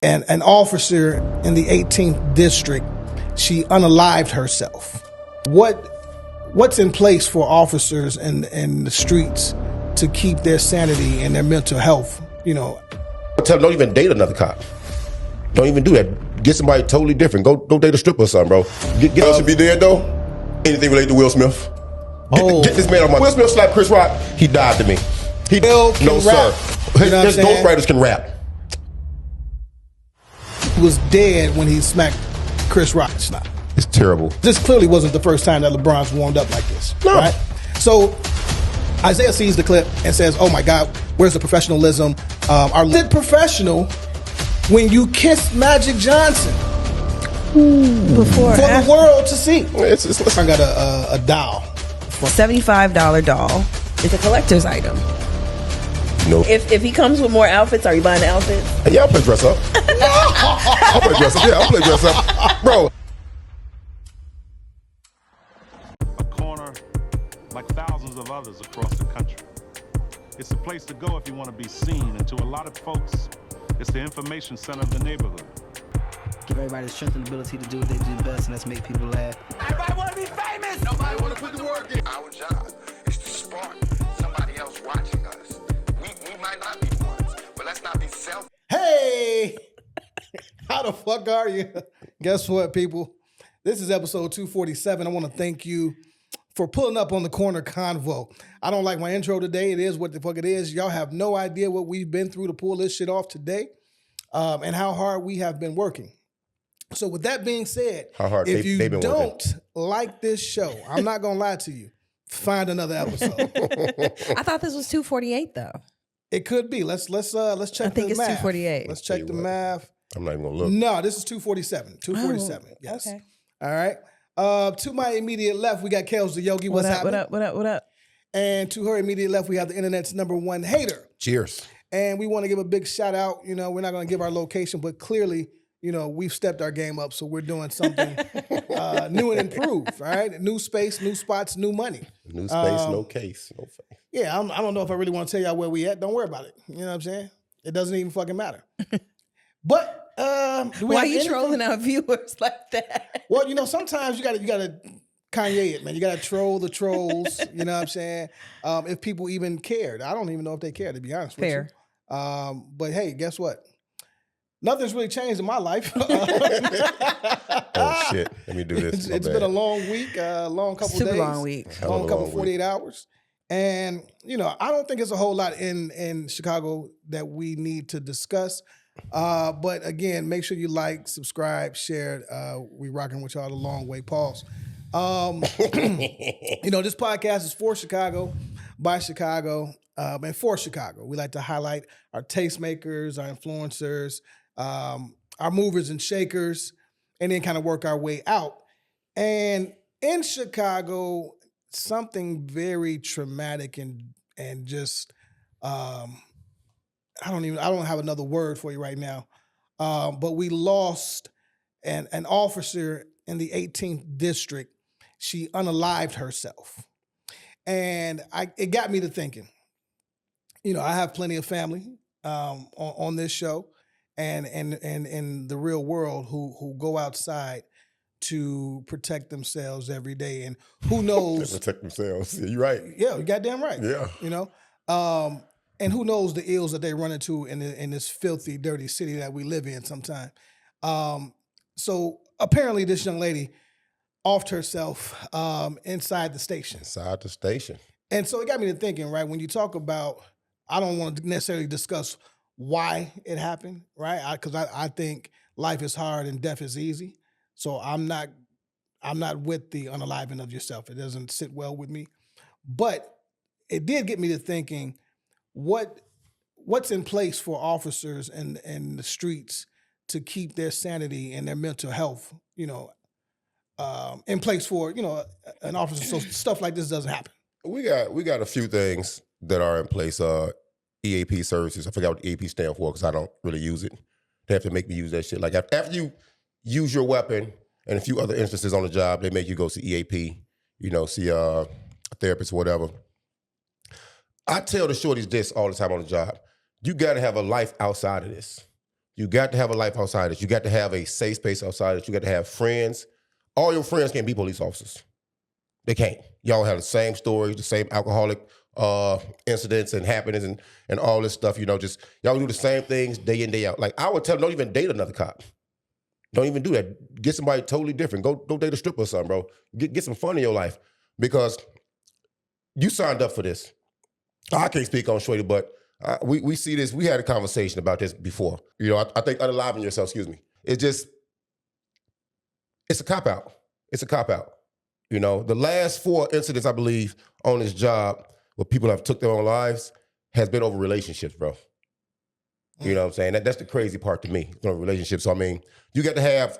And an officer in the 18th district, she unalived herself. What's in place for officers in the streets to keep their sanity and their mental health? You know, tell them don't even date another cop. Don't even do that. Get somebody totally different. Go date a stripper or something, bro. Get should be dead though. Anything related to Will Smith? Get this man on my. Will Smith slapped Chris Rock. He died to me. He no rap. sir. You know His ghostwriters can rap. He was dead when he smacked Chris Rock. It's terrible. This clearly wasn't the first time that LeBron's warmed up like this. No. Right? So Isaiah sees the clip and says, "Oh my God, where's the professionalism? Are lit professional when you kiss Magic Johnson Before for the world to see?" I got a doll. $75 doll. It's a collector's item. No. If he comes with more outfits, are you buying the outfits? Hey, yeah, I'll play dress up. I'll play dress up. Yeah, I'll play dress up, bro. A corner, like thousands of others across the country. It's a place to go if you want to be seen, and to a lot of folks, it's the information center of the neighborhood. Give everybody the strength and ability to do what they do best, and that's make people laugh. Everybody want to be famous. Nobody want to put the work in. Our job is to spark somebody else watching us. We might not be the ones, but let's not be selfish. Hey, how the fuck are you? Guess what, people? This is episode 247. I want to thank you for pulling up on the Corner Convo. I don't like my intro today. It is what the fuck it is. Y'all have no idea what we've been through to pull this shit off today, and how hard we have been working. So with that being said, if you don't like this show, I'm not going to lie to you, find another episode. I thought this was 248 though. It could be. Let's check the math. I think it's 248. Let's check the math. I'm not even going to look. No, this is 247. 247. Yes. Okay. All right. To my immediate left, we got Kels the Yogi. What's happening? What up? And to her immediate left, we have the internet's #1 hater. Cheers. And we want to give a big shout out. You know, we're not going to give our location, but clearly, you know, we've stepped our game up, so we're doing something new and improved, all right? New space, new spots, new money. New space, no case, no face. Yeah, I don't know if I really want to tell y'all where we at. Don't worry about it. You know what I'm saying? It doesn't even fucking matter. But why are you trolling our viewers like that? Well, you know, sometimes you gotta Kanye it, man. You gotta troll the trolls. You know what I'm saying? If people even cared, I don't even know if they care, to be honest with you. But hey, guess what? Nothing's really changed in my life. Oh shit! Let me do this. It's been a long week, long couple Super days, long week, long couple 48 hours, and you know I don't think it's a whole lot in Chicago that we need to discuss. But again, make sure you like, subscribe, share. We rocking with y'all the long way. Pause. You know, this podcast is for Chicago, by Chicago, and for Chicago. We like to highlight our tastemakers, our influencers, our movers and shakers, and then kind of work our way out. And in Chicago, something very traumatic and just I don't have another word for you right now. But we lost an officer in the 18th district. She unalived herself. And it got me to thinking. You know, I have plenty of family on this show and in the real world who go outside to protect themselves every day. And who knows? They protect themselves. Yeah, you're right. Yeah, you're goddamn right. Yeah. You know? And who knows the ills that they run into in this filthy, dirty city that we live in sometimes. So apparently this young lady offed herself inside the station. Inside the station. And so it got me to thinking, right, when you talk about, I don't want to necessarily discuss why it happened, right? Because I think life is hard and death is easy. So I'm not with the unaliving of yourself. It doesn't sit well with me. But it did get me to thinking, what's in place for officers in the streets to keep their sanity and their mental health, you know, in place for, you know, an officer, so stuff like this doesn't happen. We got a few things that are in place. EAP services. I forgot what EAP stand for because I don't really use it. They have to make me use that shit. Like after you use your weapon and a few other instances on the job, they make you go see EAP, you know, see a therapist or whatever. I tell the shorties this all the time on the job. You got to have a life outside of this. You got to have a life outside it. You got to have a safe space outside it. You got to have friends. All your friends can't be police officers. They can't. Y'all have the same stories, the same alcoholic incidents and happenings and all this stuff. Just y'all do the same things day in, day out. Like I would tell them, don't even date another cop. Don't even do that. Get somebody totally different. Go date a stripper or something, bro. Get some fun in your life because you signed up for this. I can't speak on Shorty, but we see this. We had a conversation about this before. I think unaliving yourself, excuse me. It's a cop-out. It's a cop-out. The last 4 incidents, I believe, on this job where people have took their own lives has been over relationships, bro. You know what I'm saying? That's the crazy part to me, relationships. So, I mean, you got to have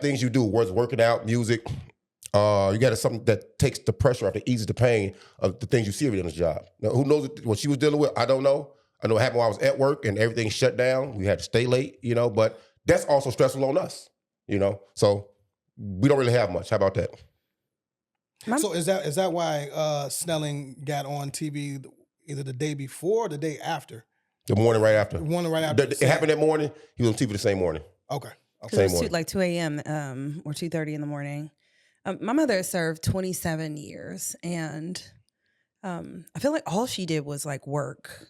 things you do, whether it's working out, music. You got to have something that takes the pressure off, that eases the pain of the things you see every day on this job. Now, who knows what she was dealing with? I don't know. I know it happened while I was at work and everything shut down. We had to stay late, but that's also stressful on us, So we don't really have much. How about that? So is that why Snelling got on TV either the day before or the day after? The morning right after. The morning right after. It happened that morning. He was on TV the same morning. Okay. It was like 2 a.m. Or 2:30 in the morning. My mother served 27 years, and I feel like all she did was like work.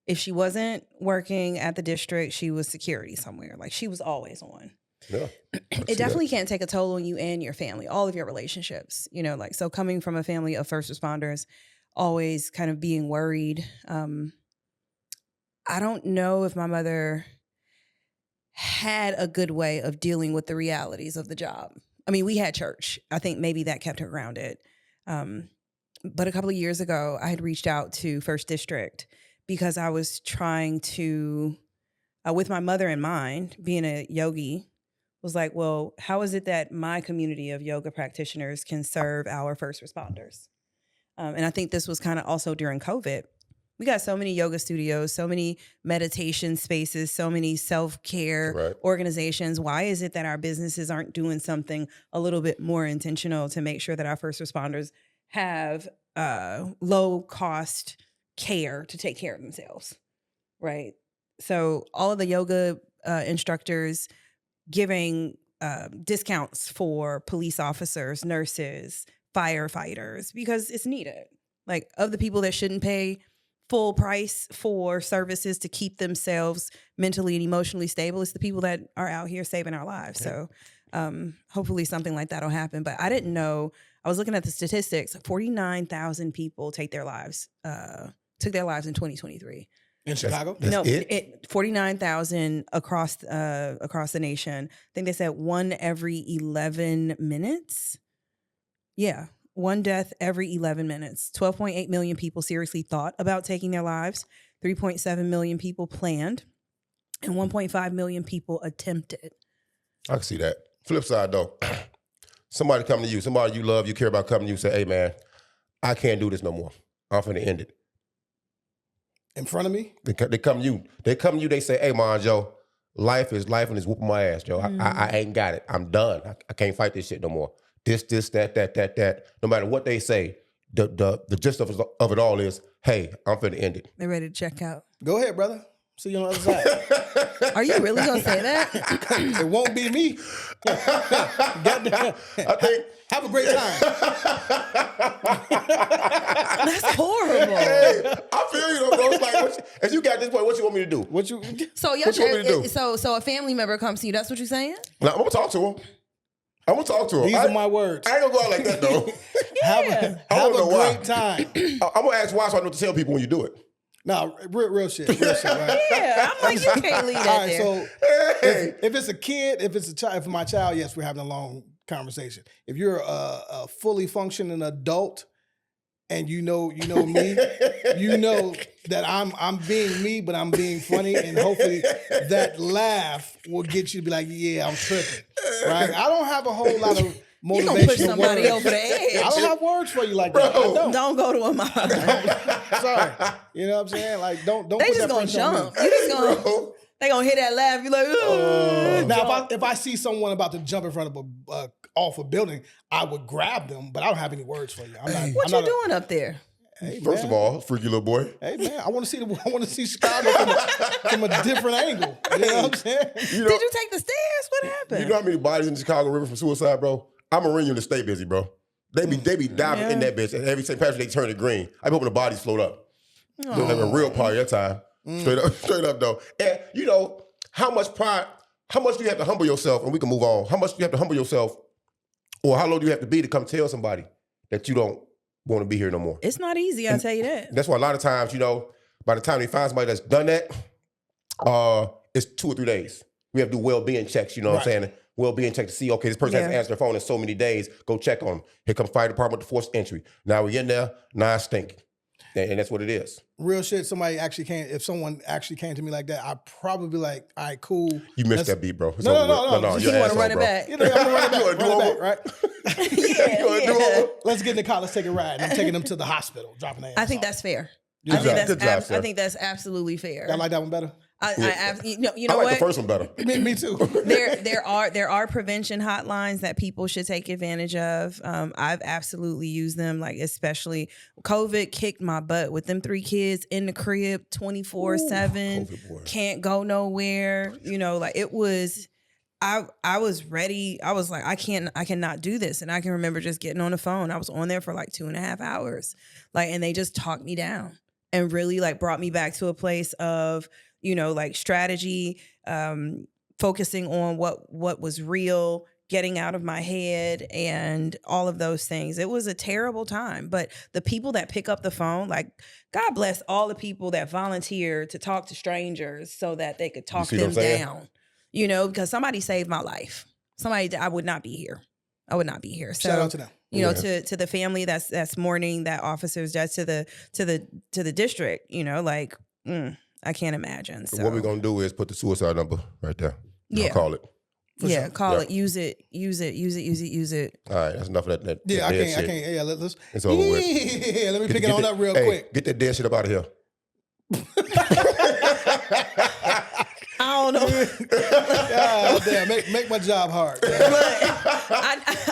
If she wasn't working at the district, she was security somewhere. Like she was always on. Yeah. It definitely can't take a toll on you and your family, all of your relationships, so coming from a family of first responders, always kind of being worried. I don't know if my mother had a good way of dealing with the realities of the job. I mean, we had church. I think maybe that kept her grounded. But a couple of years ago, I had reached out to First District because I was trying to, with my mother in mind, being a yogi, was like, well, how is it that my community of yoga practitioners can serve our first responders? And I think this was kind of also during COVID. We got so many yoga studios, so many meditation spaces, so many self-care organizations. Why is it that our businesses aren't doing something a little bit more intentional to make sure that our first responders have low-cost care to take care of themselves, right? So all of the yoga instructors giving discounts for police officers, nurses, firefighters, because it's needed. Like, of the people that shouldn't pay full price for services to keep themselves mentally and emotionally stable, it's the people that are out here saving our lives. So hopefully something like that will happen. But I didn't know, I was looking at the statistics, 49,000 people took their lives in 2023. In Chicago? No, 49,000 across the nation. I think they said 1 every 11 minutes. Yeah, 1 death every 11 minutes. 12.8 million people seriously thought about taking their lives. 3.7 million people planned. And 1.5 million people attempted. I can see that. Flip side, though. Somebody come to you, somebody you love, you care about, coming to you, say, hey, man, I can't do this no more. I'm finna end it. In front of me? They come to you. They say, hey, man, Joe, life is life and it's whooping my ass, Joe. I ain't got it. I'm done. I can't fight this shit no more. This, that. No matter what they say, the gist of it all is, hey, I'm finna end it. They're ready to check out. Go ahead, brother. See you on the other side. Are you really going to say that? It won't be me. Have a great time. That's horrible. Hey, I feel you, though, bro. It's like, if you got this point, what you want me to do? So a family member comes to you. That's what you're saying? Now, I'm going to talk to him. These are my words. I ain't going to go out like that, though. Have a great time. I'm going to ask why so I know what to tell people when you do it. No, real shit, right? Yeah, I'm like, you can't leave that All right, there. so if it's a kid, if it's a child, for my child, yes, we're having a long conversation. If you're a fully functioning adult and you know me, you know that I'm being me, but I'm being funny, and hopefully that laugh will get you to be like, yeah, I'm tripping, right? I don't have a whole lot of motivational You gonna push somebody words. over the edge. I don't have words for you like that. I Don't go to a mom. Sorry. You know what I'm saying? Like, don't They put just that gonna pressure on me. jump. You just gonna. They gonna hear that laugh. You like, Now, if I see someone about to jump in front of off a building, I would grab them, but I don't have any words for you. What you doing up there? Hey, First of all, freaky little boy. hey man, I want to see Chicago from a different angle. You know what I'm saying? You know, Did you take the stairs? What happened? you know how many bodies in the Chicago River from suicide, bro? I'm a Marine unit, stay busy, bro. They be diving in that bitch, and every St. Patrick's they turn it green. I be hoping the bodies float up. They have a real party that time. Straight up though. And you know, how much do you have to humble yourself, and we can move on. How much do you have to humble yourself, or how low do you have to be to come tell somebody that you don't want to be here no more? It's not easy, I'll tell you that. That's why a lot of times, you know, by the time they find somebody that's done that, it's 2 or 3 days. We have to do well-being checks, you know what I'm saying? Well-being check to see, okay, this person hasn't answered their phone in so many days. Go check on them. Here comes fire department to force entry. Now we in there, now it's stinking. And that's what it is. Real shit. If someone actually came to me like that, I'd probably be like, all right, cool. You missed that beat, bro. It's No. you're You want to asshole, run it bro. back? You know, I'm gonna run it back, You wanna do over? right? You wanna do over? Let's get in the car. Let's take a ride. I'm taking them to the hospital, dropping their ass I think off. that's fair. Good job, sir. I think that's absolutely fair. I like that one better. You know I like what? the first one better. Me too. there are prevention hotlines that people should take advantage of. I've absolutely used them, like especially COVID kicked my butt with them 3 kids in the crib 24/7, can't go nowhere. You know, like it was. I was ready. I was like, I cannot do this. And I can remember just getting on the phone. I was on there for like 2.5 hours, like, and they just talked me down and really like brought me back to a place of, you know, like strategy, focusing on what was real, getting out of my head and all of those things. It was a terrible time, but the people that pick up the phone, like God bless all the people that volunteer to talk to strangers so that they could talk them down, you know, because somebody saved my life. I would not be here. I would not be here. So, Shout out to them. You know, to the family that's mourning, that officers, that's to the district, you know, like, I can't imagine. So What we're going to do is put the suicide number right there. Yeah. I'll call it. Call it. Use it. All right, that's enough of that Yeah, I dead can't. shit. Yeah, let's. It's over with. Yeah, let me pick it on up real quick. Get that dead shit up out of here. I don't know. God damn, make my job hard. Look,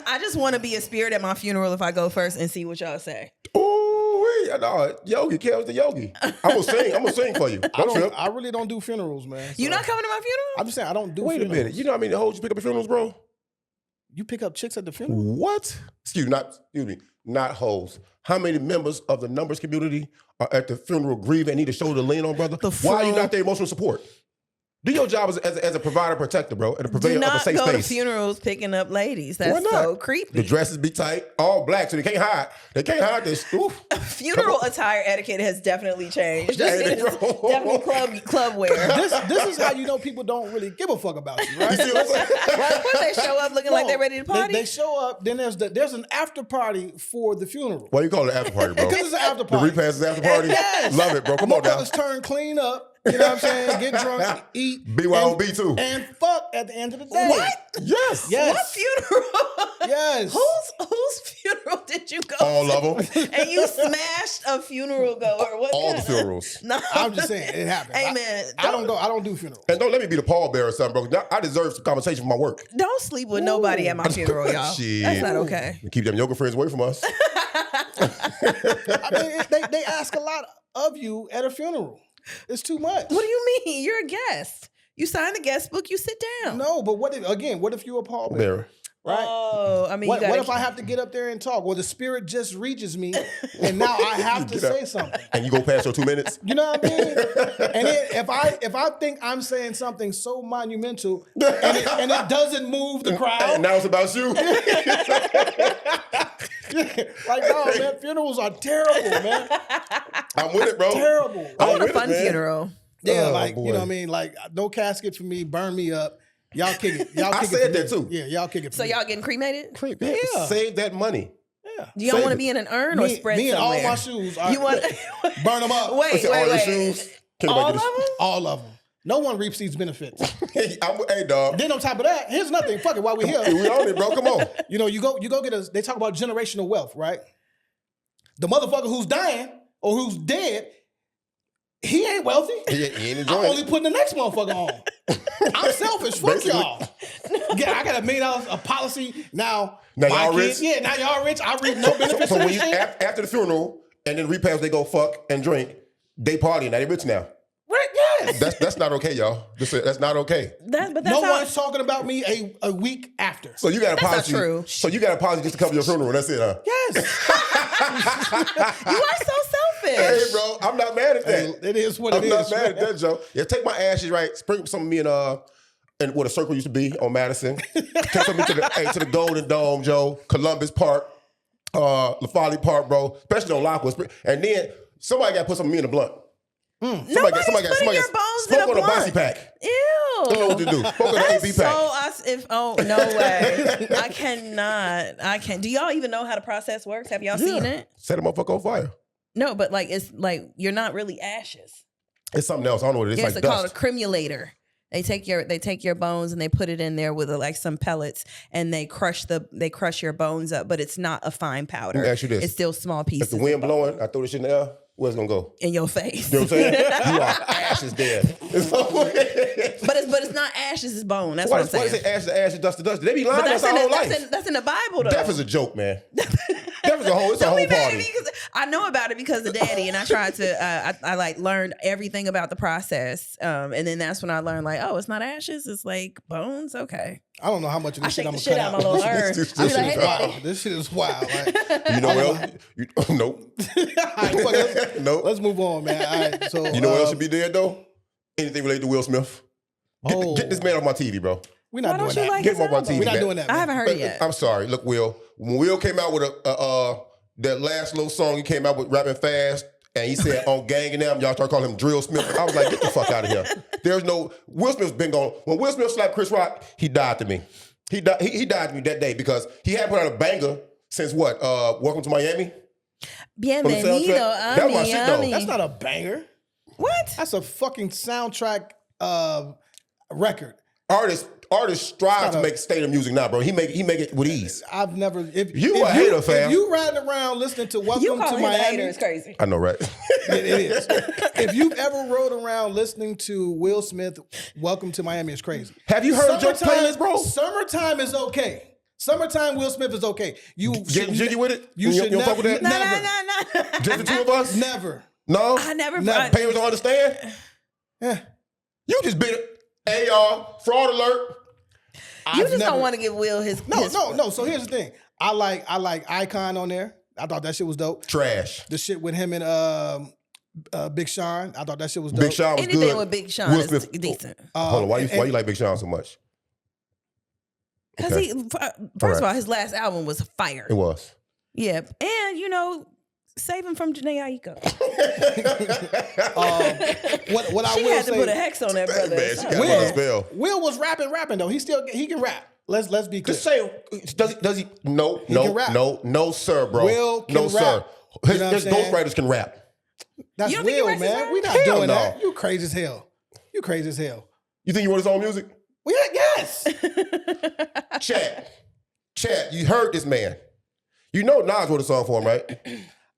I just want to be a spirit at my funeral if I go first and see what y'all say. Oh, wait, no, Yogi, Kel's the Yogi. I'm gonna sing for you. I really don't do funerals, man. You not coming to my funeral? I'm just saying I don't do. Wait funerals. a minute. You know how many hoes you pick up at funerals, bro? You pick up chicks at the funeral? What? Excuse me, not hoes. How many members of the numbers community are at the funeral grieving and need a shoulder to lean on, brother? Why are you not their emotional support? Do your job as a provider protector, bro, and a purveyor of a safe Do not go to space. funerals picking up ladies. Why That's not? so creepy. The dresses be tight, all black, so they can't hide. They can't hide this. Oof. Funeral attire etiquette has definitely changed. Yeah, This is bro. definitely club wear. This is how you know people don't really give a fuck about you, right? You see what I'm saying? Right? When they show up looking like they're ready to party. They show up. Then there's an after party for the funeral. Why you call it after party, bro? Because it's an after The party. repass is after party? Yes. Love it, bro. Come on now. Motherfuckers turn clean up. You know what I'm saying? Get drunk, eat, BYOB too. and fuck at the end of the day. What? Yes. Yes. What funeral? Yes. Whose funeral did you go All to? of them. And you smashed a funeral goer. What All kind the funerals. No. I'm just saying it happens. Hey, man, I don't do funerals. And don't let me be the pallbearer or something, bro. I deserve some compensation for my work. Don't sleep with nobody at my funeral, y'all. Shit. That's not okay. Keep them yoga friends away from us. I mean, they ask a lot of you at a funeral. It's too much. What do you mean? You're a guest. You sign the guest book, you sit down. No, but what if you're a pallbearer? There. Right? Oh, I mean, What you gotta if I have to get up there and talk? Well, the spirit just reaches me, and now I have to Get up. say something. And you go past your 2 minutes? You know what I mean? And then if I think I'm saying something so monumental, and it doesn't move the And crowd, now it's about you. like no, man, funerals are terrible, man. I'm with it, bro. Terrible. I want with a it, fun man. funeral. Yeah, Oh, like boy. you know what I mean? Like no casket for me, burn me up. Y'all kick it. Y'all I kick said it for that me. too. Yeah, y'all kick it for So me. y'all getting cremated? Yeah. Save that money. Yeah. Do y'all Save want to it. be in an urn or spread me and all somewhere? my shoes. Are, You want burn them up. Wait, All your wait. shoes. Can't All nobody of do them? All of them. No one reaps these benefits. this. Hey, dog. Then on top of that, here's nothing. Fuck it, while we're here. We on it, bro. Come on. You know, you go get us. They talk about generational wealth, right? The motherfucker who's dying or who's dead, he ain't wealthy. He ain't I'm enjoying only putting the next motherfucker on. I'm selfish. Fuck Basically. y'all. Yeah, I got $1 million a policy now. Now my y'all kids- rich? Yeah, now y'all rich. I reap no benefits So of when this you shit. after the funeral and then repass they go fuck and drink. They partying. Now they rich now. Right? Yes. That's not okay, y'all. That's not okay. But that's No how, one's talking about me a week after. So you got a That's not policy. true. So you got a policy just to cover your funeral. That's it, huh? Yes. you are so selfish. Hey, bro, I'm not mad at that. It is what I'm it not is. mad at that, Joe. Yeah, take my ashes, right? Sprinkle some of me and what a circle used to be on Madison. Take some of me to the Golden Dome, Joe. Columbus Park, LaFollette Park, bro. Especially on Lockwood. And then somebody got to put some of me in the blunt. Nobody's putting your bones in a smoke on a bossy blunt. pack. Ew. Don't know what to do. Smoke on the That's AB so pack. no way. I cannot. I can't. Do y'all even know how the process works? Have y'all seen it? Set a motherfucker on fire. No, but like it's like you're not really ashes. It's something else. I don't know what it is. Yes, It's they like call it a dust. cremulator. They take your bones and they put it in there with like some pellets and they crush your bones up, but it's not a fine powder. Let me ask you this. It's still small If pieces the wind blowing, I throw this shit in the air, where's it gonna go? in your face. You know what I'm saying? You are ashes dead. But it's not ashes, it's bone. That's what I'm What is saying. it? Ashes to ashes, dust to dust. They be lying. But That's our whole life. that's in the Bible though. Death is a joke, man. Death is a whole. It's a Don't whole be mad at party. me because I know about it because of Daddy, and I tried to. I like learned everything about the process, and then that's when I learned like, oh, it's not ashes, it's like bones. Okay, I don't know how much of I this shit shake I'm the gonna shit cut out out. my little urn. This I be shit like, is hey, Daddy. Wow, this shit is wild. Like, You know what else? Nope. all right, fuck it. Nope. Let's move on, man. All right, so You know what else should be dead though? Anything related to Will Smith. Get this man off my TV, bro. We're Why not don't doing you that. like Get his him off my album? TV. We're not man. doing that. I man. haven't heard it yet. I'm sorry. Look, Will. When Will came out with that last little song, he came out with rapping fast, and he said on Gang and them, y'all start calling him Drill Smith. I was like, get the fuck out of here. There's no Will Smith's been gone. When Will Smith slapped Chris Rock, he died to me. He died to me that day because he hadn't put out a banger since what? Welcome to Miami. Bienvenido, That was my ami, shit, though. ami. That's not a banger. What? That's a fucking soundtrack record. Artists strive to not a- make stadium music now, bro. He make it with ease. I've never. You a hater, fam. If you riding around listening to You Welcome to calling him a Miami, hater is crazy. I know, right? it is. If you've ever rode around listening to Will Smith, Welcome to Miami is crazy. Have you heard Joe's playlist, bro? Summertime is okay. Summertime Will Smith is okay. You Getting jiggy with it? You You should don't fuck never. with that? No. Just the two of us? Never. No? I never. Never. Parents don't understand? Eh. You just been, hey y'all, fraud alert. You I've just never- don't want to give Will his. No. So here's the thing. I like Icon on there. I thought that shit was dope. Trash. The shit with him and Big Sean. I thought that shit was dope. Big Sean was Anything good. with Big Sean Will is Smith- decent. Hold on, why you and- like Big Sean so much? Because Okay. first of all, his last album was fire. It was. Yeah, and save him from Janae Aiko. What I She will had to say, put a hex on that brother. Man, she got Will, another spell. Will was rapping though. He can rap. Let's be clear. Just say, does he? No, can rap. no, sir, bro. Will can no, rap. sir. You His know what I'm saying? ghostwriters can rap. That's You don't think he Will, writes his man. own? We not Hell doing no. that. You crazy as hell. You crazy as hell. You think he wrote his own music? Well, yes. Chad, you heard this man. You know Nas wrote a song for him, right?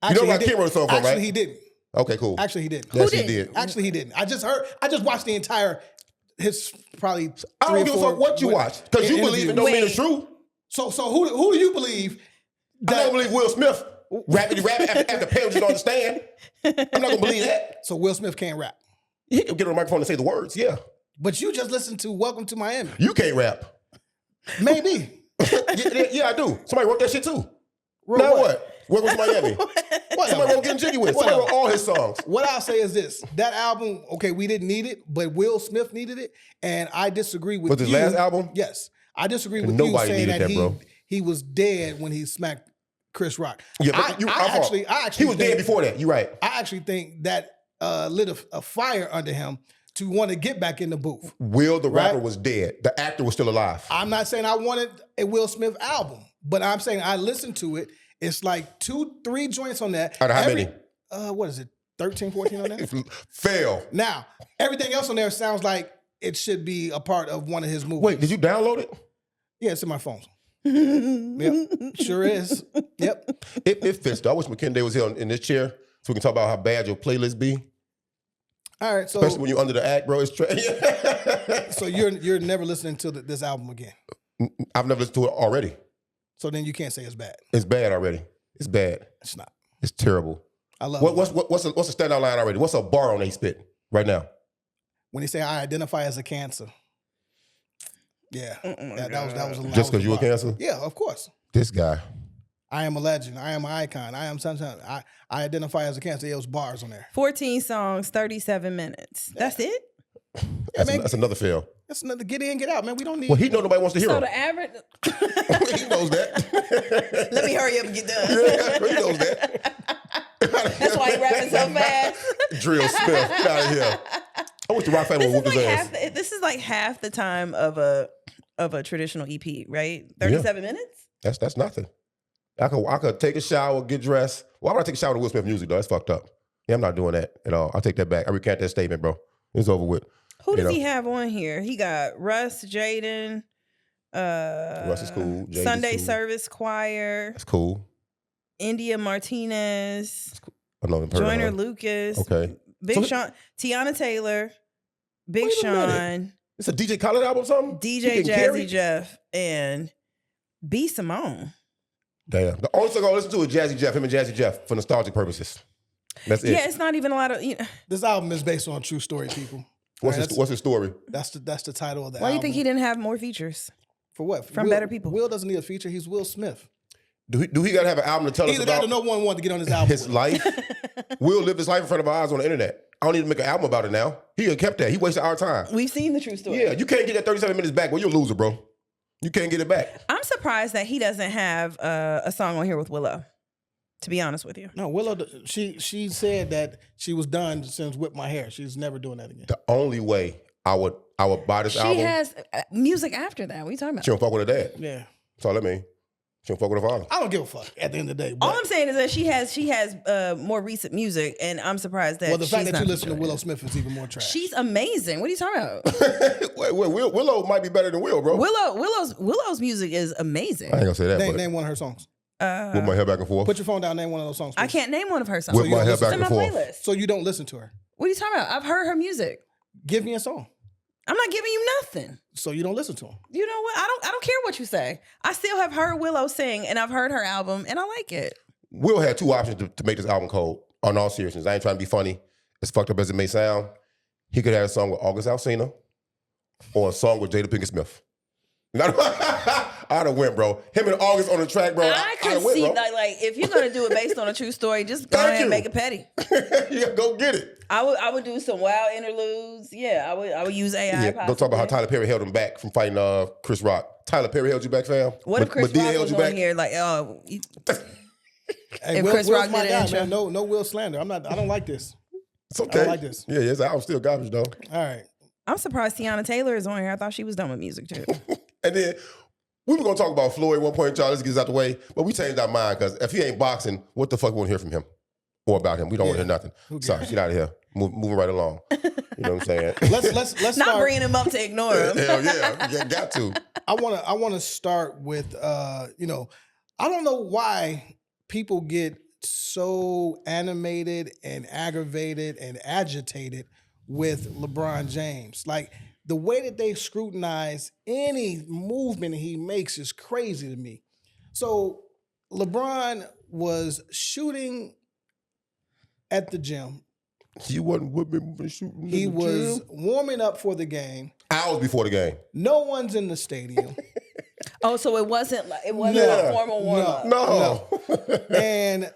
Actually, Rakim he didn't. wrote a song for him, right? Actually, he didn't. Okay, cool. Actually, he didn't. Yes, Who he did? did. Actually, he didn't. I just watched the entire his probably. I don't 3 or give a 4 fuck what you watch. Because you believe it don't mean it's true. So who do you believe? I don't believe Will Smith rapping after parents don't understand. I'm not gonna believe that. So Will Smith can't rap. He can get on the microphone and say the words, yeah. But you just listened to Welcome to Miami. You can't rap. Maybe. yeah, I do. Somebody wrote that shit too. Wrote Now what? what? Welcome to Miami. Whatever. Somebody wrote Getting Jiggy With. Somebody wrote all his songs. What I'll say is this: that album, okay, we didn't need it, but Will Smith needed it, and I disagree with Was his you. last album? Yes, I disagree with you Nobody saying needed that that, bro. he was dead when he smacked Chris Rock. Yeah, but I actually he was dead think- before that. You're right. I actually think that lit a fire under him to want to get back in the booth. Will the rapper Right. was dead. The actor was still alive. I'm not saying I wanted a Will Smith album, but I'm saying I listened to it. It's like 2-3 joints on that. Out of how many? What is it? 13, 14 on that? Fail. Now, everything else on there sounds like it should be a part of one of his movies. Wait, did you download it? Yeah, it's in my phone. Yep, sure is. Yep. It fits though. I wish McKinday was here in this chair so we can talk about how bad your playlist be. All right, so Especially when you're under the act, bro. It's trash. so you're never listening to this album again. I've never listened to it already. So then you can't say it's bad. It's bad already. It's bad. It's not. It's terrible. I love What's a standout line already? What's a bar on they spit right now? when he say I identify as a cancer. Yeah, that was Just because you a cancer? Yeah, of course. This guy. I am a legend. I am an icon. I am sometimes. I identify as a cancer. It was bars on there. 14 songs, 37 minutes. That's it? That's another fail. That's another get in, get out, man. We don't need. Well, he know nobody wants to hear So him. the average. He knows that. Let me hurry up and get done. Yeah, he knows that. That's why he rapping so fast. Drill Smith, get out of here. I wish the rock family would whoop his ass. This is like half the time of a traditional EP, right? 37 minutes? That's nothing. I could take a shower, get dressed. Why would I take a shower to Will Smith music though? That's fucked up. Yeah, I'm not doing that at all. I'll take that back. I recant that statement, bro. It's over with. Who does he have on here? He got Russ, Jaden, Russ is cool. Jaden's Sunday cool. Service Choir. That's cool. India Martinez. I know him personally. Joyner Lucas. Okay. Big Sean. Tiana Taylor. Big Wait a Sean. minute. It's a DJ Khaled album or something? DJ Jazzy Jeff. And B. Simone. Damn. The only song I listen to is Jazzy Jeff, him and Jazzy Jeff, for nostalgic purposes. That's it. Yeah, it's not even a lot of. This album is based on a true story, people. What's his story? That's the title of the album. Why do you think he didn't have more features? For what? From Better People. Will doesn't need a feature. He's Will Smith. Do he got to have an album to tell us Either about that or no one wanted to get on his album. his life? Will lived his life in front of our eyes on the internet. I don't need to make an album about it now. He could have kept that. He wasted our time. We've seen the true story. Yeah, you can't get that 37 minutes back. Well, you're a loser, bro. You can't get it back. I'm surprised that he doesn't have a song on here with Willow, to be honest with you. No, Willow, she said that she was done since Whip My Hair. She's never doing that again. The only way I would buy this album. She has music after that. What are you talking about? She don't fuck with her dad. Yeah. That's all that mean. She don't fuck with her father. I don't give a fuck at the end of the day. All I'm saying is that she has more recent music, and I'm surprised that. Well, the fact she's that you not listen to doing Willow it. Smith is even more trash. She's amazing. What are you talking about? Wait, Willow might be better than Will, bro. Willow's music is amazing. I ain't gonna say that. Name one of her songs. With my head back and forth. Put your phone down. Name one of those songs. I please. can't name one of her songs. With my head back It's in and my forth. playlist. So you don't listen to her. What are you talking about? I've heard her music. Give me a song. I'm not giving you nothing. So you don't listen to them. You know what? I don't care what you say. I still have heard Willow sing, and I've heard her album, and I like it. Will had two options to make this album cold. On all seriousness, I ain't trying to be funny. As fucked up as it may sound, he could have a song with August Alsina or a song with Jada Pinkett Smith. I'd have went, bro. Him and August on the track, bro. I could see, like, if you're gonna do it based on a true story, just go ahead and make it petty. Yeah, go get it. I would do some wild interludes. Yeah, I would use AI. Yeah, don't talk about how Tyler Perry held him back from fighting Chris Rock. Tyler Perry held you back, fam. What if Chris Madea Rock held was you on back? here? Like, Hey, if Will, Chris Will's Rock my did an guy, intro. man. No Will slander. I don't like this. It's okay. I don't like this. Yeah, his album's still garbage, though. All right. I'm surprised Tiana Taylor is on here. I thought she was done with music too. And then we were gonna talk about Floyd at one point, y'all. Let's get this out the way. But we changed our mind because if he ain't boxing, what the fuck we want to hear from him or about him? We don't want to hear nothing. Sorry, get out of here. Moving right along. You know what I'm saying? Let's Not start. bringing him up to ignore him. Hell yeah, you got to. I wanna start with I don't know why people get so animated and aggravated and agitated with LeBron James. Like the way that they scrutinize any movement he makes is crazy to me. So LeBron was shooting at the gym. He wasn't with me shooting. He was warming up for the game. Hours before the game. No one's in the stadium. Oh, so it wasn't a formal warm up. No. And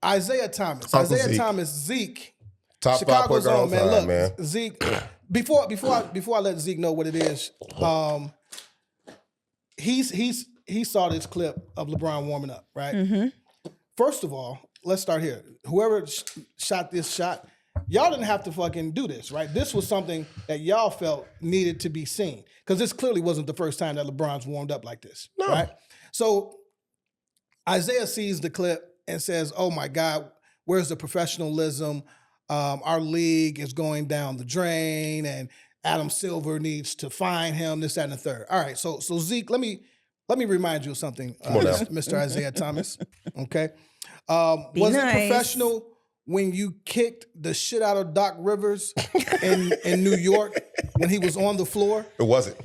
Isaiah Thomas. Uncle Zeke. Zeke. Top Chicago's 5 point guard all own, man. time, Look, man. Zeke. Before I let Zeke know what it is, he saw this clip of LeBron warming up, right? Mm-hmm. First of all, let's start here. Whoever shot this shot, y'all didn't have to fucking do this, right? This was something that y'all felt needed to be seen because this clearly wasn't the first time that LeBron's warmed up like this, right? So Isaiah sees the clip and says, "Oh my God, where's the professionalism? Our league is going down the drain, and Adam Silver needs to find him. This, that, and the third." All right, so Zeke, let me remind you of something, Mr. Isaiah Thomas. Okay, was nice. it professional when you kicked the shit out of Doc Rivers in New York when he was on the floor? It wasn't.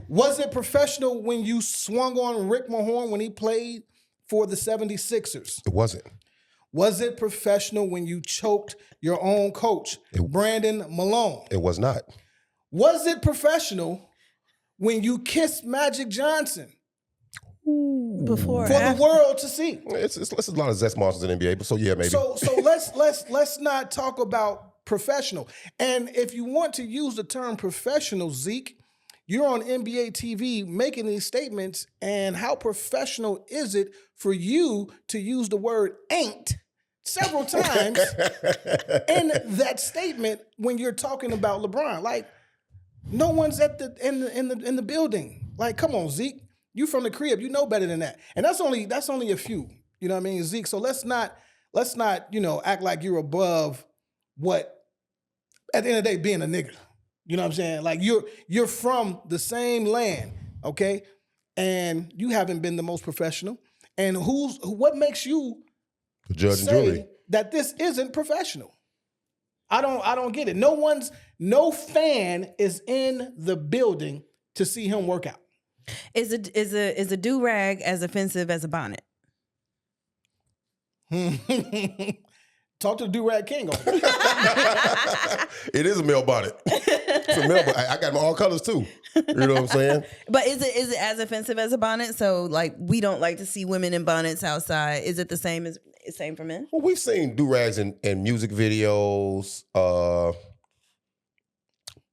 Was it professional when you swung on Rick Mahorn when he played for the 76ers? It wasn't. Was it professional when you choked your own coach, Brandon Malone? It was not. Was it professional when you kissed Magic Johnson Before for the world to see? It's a lot of zest monsters in the NBA, but so yeah, maybe. So let's not talk about professional. And if you want to use the term professional, Zeke, you're on NBA TV making these statements, and how professional is it for you to use the word ain't several times in that statement when you're talking about LeBron? Like, no one's in the building. Like, come on, Zeke. You from the crib, you know better than that. And that's only a few. You know what I mean, Zeke? So let's not, act like you're above what, at the end of the day, being a nigga. You know what I'm saying? Like, you're from the same land, okay? And you haven't been the most professional. And what makes you The judge and say jury. that this isn't professional? I don't get it. No fan is in the building to see him work out. Is a do-rag as offensive as a bonnet? Talk to the do-rag king on it. It is a male bonnet. It's a male bonnet. I got them all colors too. You know what I'm saying? But is it as offensive as a bonnet? So like, we don't like to see women in bonnets outside. Is it the same for men? Well, we've seen do-rags in music videos,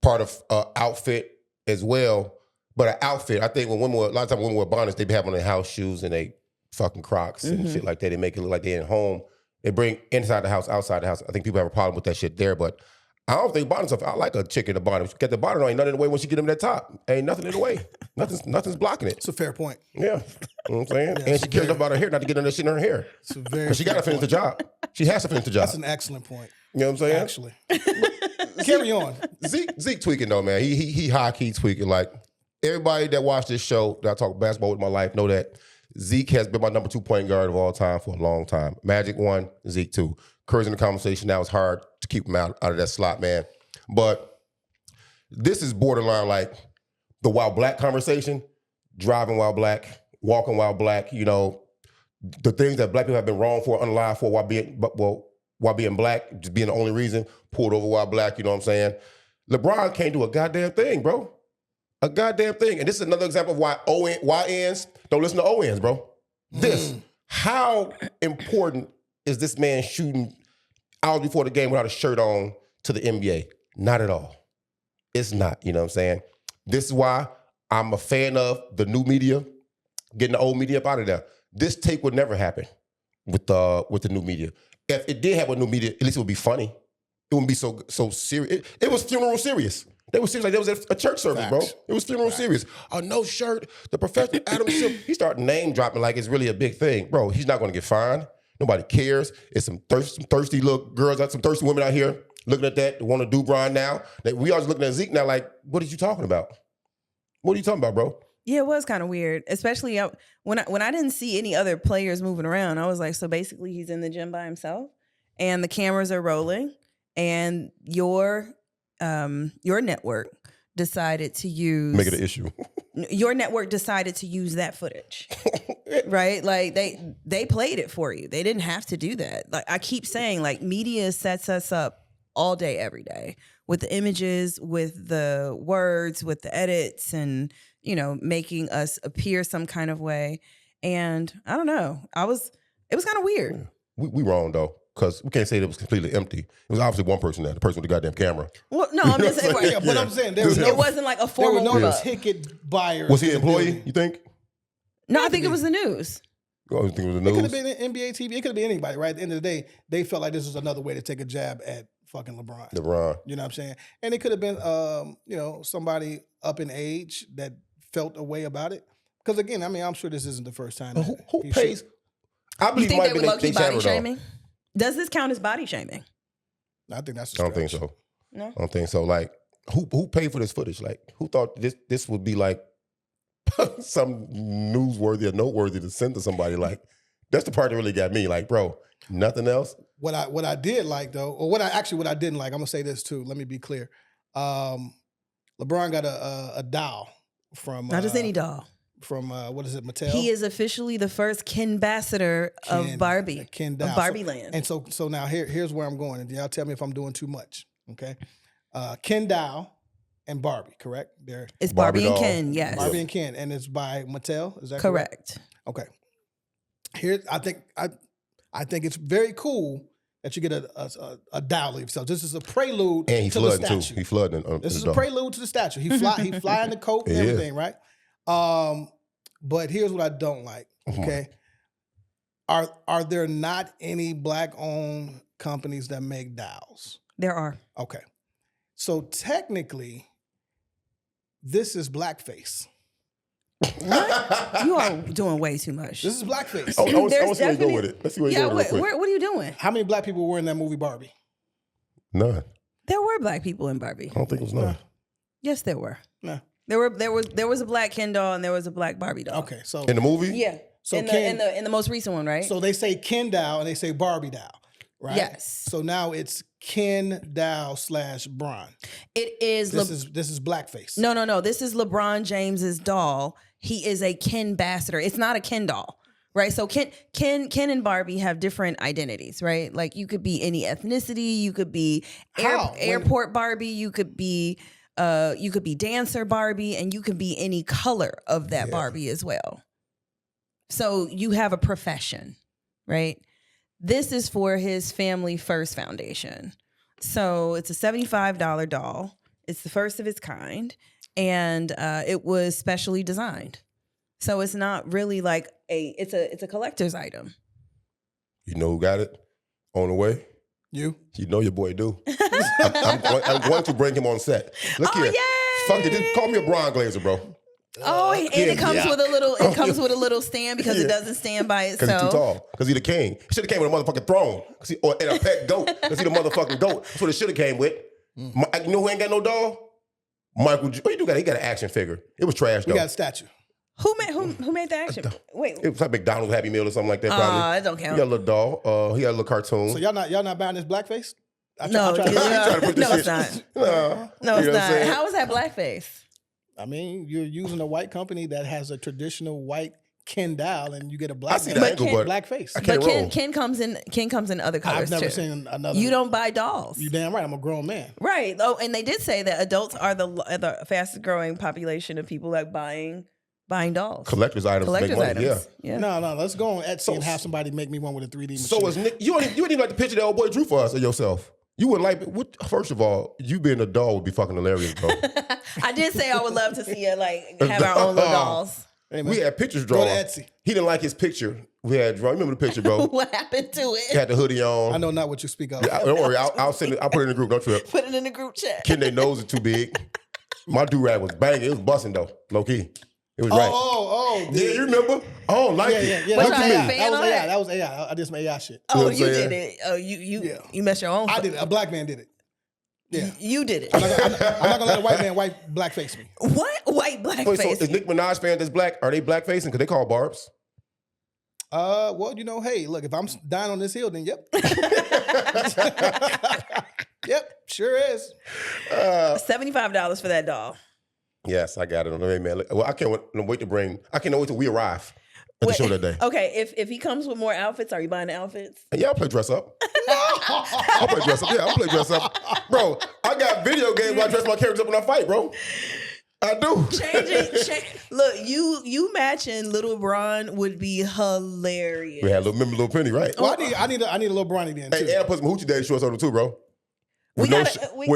part of outfit as well. But an outfit, I think when a lot of times women wear bonnets, they be having their house shoes and they fucking Crocs and shit like that. They make it look like they're at home. They bring inside the house, outside the house. I think people have a problem with that shit there, but I don't think bonnets are. I like a chick in the bonnet. Get the bonnet on, ain't nothing in the way when she get them that top. Ain't nothing in the way. Nothing's blocking it. It's a fair point. Yeah. You know what I'm saying? And she cares about her hair, not to get under shit in her hair. It's a very Because she got to finish the job. She has to finish the job. That's an excellent point. You know what I'm saying? Actually. Carry on. Zeke tweaking though, man. He high key tweaking. Like, everybody that watched this show that I talk basketball with my life know that Zeke has been my number 2 point guard of all time for a long time. Magic 1, Zeke 2. Curry's in the conversation now. It's hard to keep him out of that slot, man. But this is borderline like the while black conversation, driving while black, walking while black, you know, the things that black people have been wrong for, unalive for while being black, just being the only reason, pulled over while black, you know what I'm saying? LeBron can't do a goddamn thing, bro. A goddamn thing. And this is another example of why YNs don't listen to ONs, bro. How important is this man shooting hours before the game without a shirt on to the NBA? Not at all. It's not, you know what I'm saying? This is why I'm a fan of the new media, getting the old media up out of there. This take would never happen with the new media. If it did have a new media, at least it would be funny. It wouldn't be so serious. It was funeral serious. They were serious like there was a church service, bro. It was funeral serious. No shirt, the professional Adam Silver. He started name dropping like it's really a big thing. Bro, he's not going to get fined. Nobody cares. It's some thirsty little girls, some thirsty women out here looking at that, want to do Brian now. We are just looking at Zeke now like, what are you talking about? What are you talking about, bro? Yeah, it was kind of weird, especially when I didn't see any other players moving around. I was like, so basically he's in the gym by himself and the cameras are rolling and your network decided to use... Make it an issue. Your network decided to use that footage, right? Like they played it for you. They didn't have to do that. Like I keep saying, like media sets us up all day, every day with the images, with the words, with the edits and, you know, making us appear some kind of way. And I don't know. It was kind of weird. We wrong though. Because we can't say that it was completely empty. It was obviously one person there, the person with the goddamn camera. Well, no, I'm just saying. Yeah, but I'm saying it wasn't like a formal. There were no ticket buyers. Was he an employee, you think? No, I think it was the news. Oh, you think it was the news? It could have been NBA TV. It could have been anybody, right? At the end of the day, they felt like this was another way to take a jab at fucking LeBron. You know what I'm saying? And it could have been, somebody up in age that felt a way about it. Because again, I mean, I'm sure this isn't the first time. Who pays? I believe you think it might they be were low-key they body shaming? Does this count as body shaming? I think that's. I don't think so. No, I don't think so. Like, who paid for this footage? Like, who thought this would be like some newsworthy or noteworthy to send to somebody? Like, that's the part that really got me. Like, bro, nothing else. What I did like though, or what I didn't like. I'm gonna say this too. Let me be clear. LeBron got a doll from not just any doll. what is it, Mattel? He is officially the first Ken ambassador of Barbie, Ken Doll. of Barbie Land. And so now here's where I'm going, and y'all tell me if I'm doing too much. Okay, Ken Doll and Barbie, correct? It's Barbie and doll. Ken, yes. Barbie and Ken, and it's by Mattel. Is that correct? Correct. Okay. Here, I think it's very cool that you get a doll of yourself. This is a prelude And he's to the flooding statue. too. He flooding. This is a prelude to the statue. He fly in the coat and Yeah. everything, right? But here's what I don't like. Okay, are there not any black-owned companies that make dolls? There are. Okay, so technically, this is blackface. What? You are doing way too much. This is blackface. I want to see There's where you go definitely- with it. Let's see where you Yeah, go real quick. what are you doing? How many black people were in that movie Barbie? None. There were black people in Barbie. I don't think it was none. Yes, there were. No. There was a black Ken doll and there was a black Barbie doll. Okay, so In the movie? Yeah. So in Ken- the most recent one, right? so they say Ken Doll and they say Barbie doll, right? Yes. So now it's Ken Doll / Bron. it is. This is blackface. No. This is LeBron James's doll. He is a Ken ambassador. It's not a Ken doll, right? So Ken and Barbie have different identities, right? Like you could be any ethnicity. You could be How? airport Barbie. You could be dancer Barbie, and you could be any color of that Barbie as well. So you have a profession, right? This is for his Family First Foundation. So it's a $75 doll. It's the first of its kind, and it was specially designed. So it's not really like it's a collector's item. You know who got it on the way? You? You know your boy do. I'm going to bring him on set. Look here. Yay! Fuck it. Just call me a Bron Glazer, bro. Oh, and it comes with a little. It comes with a little stand because it Yeah. doesn't stand by Because he's too itself. tall. Because he's the king. He should have came with a motherfucking throne. And a pet goat. Because he's the motherfucking goat. That's what it should have came with. You know who ain't got no doll? Michael. He got an action figure. It was trash though. We got a statue. Who made the action? Wait, It was like McDonald's Happy Meal or something like that. Probably. it don't count. He got a little doll. He got a little cartoon. So y'all not buying this blackface? No, I try trying to put this no, it's shit- not. No, No, you it's know what I'm not. saying? How is that blackface? I mean, you're using a white company that has a traditional white Ken Doll, and you get a black I see guy. the angle, but Blackface. I can't But roll. Ken comes in other colors I've never too. seen another. You don't buy dolls. You damn right. I'm a grown man. Right. Oh, and they did say that adults are the fastest growing population of people like buying dolls. Collector's items Collector's make money. items. Yeah. Yeah. No. Let's go on Etsy and have somebody make me one with a 3D machine. So is Nick. You wouldn't even like the picture that old boy drew for us of yourself. You wouldn't like it. First of all, you being a doll would be fucking hilarious, bro. I did say I would love to see it have our own little dolls. Anyway, We had pictures go drawn. to Etsy. He didn't like his picture. We had drawn. Remember the picture, bro? What happened to He it? had the hoodie on. I know not what you speak of. Don't worry. I'll send it. I'll put it in the group. Don't trip. Put it in the group chat. Kid, their nose is too big. My do-rag was banging. It was busting though. Low key. It was right. Oh, Yeah, you remember? I don't like yeah. it. What Look y'all at had me. fan on it? That was AI. I did some AI shit. Oh, what I'm you saying? did it. Oh, you Yeah. you messed your own. I did it. A black man did it. Yeah. You did it. I'm not gonna let a white man blackface me. What? White Wait, blackface. so is Nick Minaj fan that's black? Are they blackfacing? Because they call barbs. Well, hey, look, if I'm dying on this hill, then yep. Yep, sure is. $75 for that doll. Yes, I got it on the way, man. Well, I can't wait to bring. I can't wait till we arrive at the show that day. Okay, if he comes with more outfits, are you buying the outfits? Yeah, I'll play dress up. I'll play dress up. Yeah, I'll play dress up. Bro, I got video games where I dress my characters up when I fight, bro. I do. Look, you matching Little Bron would be hilarious. We had remember Little Penny, right? Well, I need a little Bronny then too. Hey, and I put some Hoochie Daddy shorts on it too, bro. We With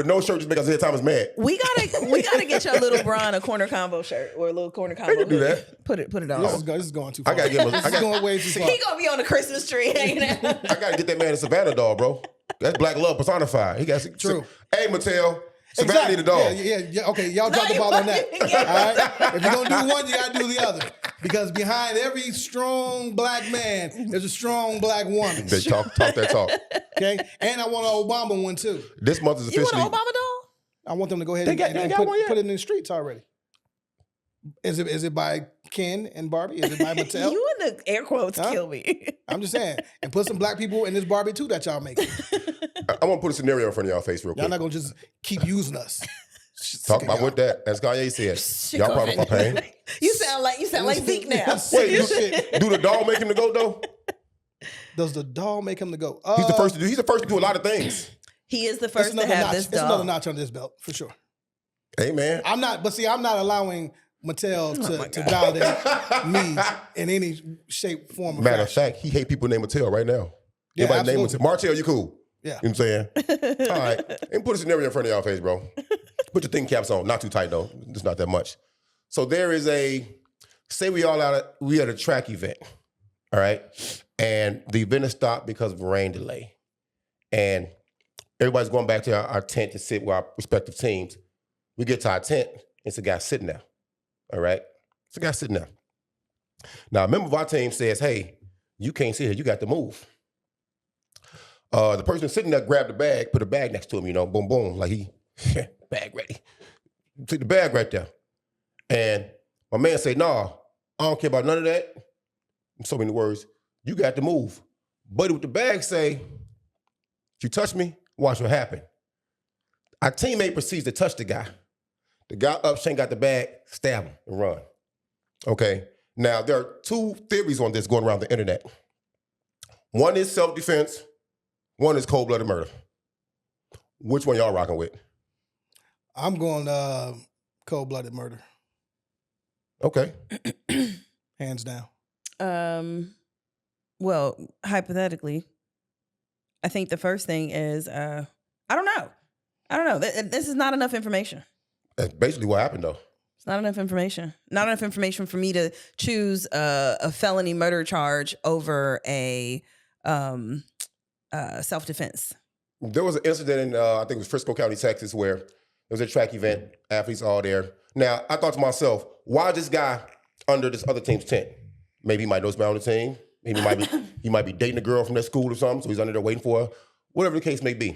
no gotta shirt, just make us hear Thomas mad. we gotta get your Little Bron a Corner Convo shirt or a little Corner Convo. can do hoodie. that. Put it on. This is going too far. I gotta get him. This is going way too far. He gonna be on the Christmas tree hanging out. I gotta get that man a Savannah doll, bro. That's black love personified. He got True. Hey, Mattel, Savannah need a doll. Yeah. Okay, y'all drop the you ball on that. fucking- All right. If you're gonna do one, you gotta do the other. Because behind every strong black man, there's a strong black woman. They talk that talk. Okay, and I want an Obama one too. This month is You want officially. an Obama doll? I want them to go ahead They and got one yet? put it in the streets already. Is it by Ken and Barbie? Is it by Mattel? You in the air quotes Huh? kill me. I'm just saying. And put some black people in this Barbie too that y'all making. I want to put a scenario in front of y'all face real Y'all quick. not gonna just keep using us. Talk about what that, as Kanye said. Y'all brought up my pain. You sound like Zeke now. Wait, do the doll make him the GOAT though? Does the doll make him the GOAT? He's the first to do a lot of things. He is the first to have this doll. It's another notch on this belt, for sure. Hey, man. I'm not allowing Mattel to validate me in any shape, form, or Matter of fashion. fact, he hate people named Mattel right now. Yeah, Everybody name absolutely. Mattel. Martell, you cool? Yeah. You know what I'm saying? All right. And put a scenario in front of y'all face, bro. Put your thinking caps on. Not too tight, though. It's not that much. So there is say we at a track event, all right? And the event is stopped because of a rain delay. And everybody's going back to our tent to sit with our respective teams. We get to our tent, it's a guy sitting there, all right? It's a guy sitting there. Now, a member of our team says, hey, you can't sit here, you got to move. The person sitting there grabbed the bag, put a bag next to him, boom, boom, like he, bag ready. Took the bag right there. And my man said, nah, I don't care about none of that. In so many words, you got to move. Buddy with the bag say, if you touch me, watch what happen. Our teammate proceeds to touch the guy. The guy up, Shane got the bag, stab him and run. Okay, now there are two theories on this going around the internet. One is self-defense, one is cold-blooded murder. Which one y'all rocking with? I'm going cold-blooded murder. Okay. Hands down. Well, hypothetically, I think the first thing is, I don't know. This is not enough information. That's basically what happened, though. It's not enough information. Not enough information for me to choose a felony murder charge over a self-defense. There was an incident in, I think it was Frisco County, Texas, where it was a track event, athletes all there. Now, I thought to myself, why is this guy under this other team's tent? Maybe he might know somebody on the team. Maybe he might be dating a girl from that school or something, so he's under there waiting for her. Whatever the case may be.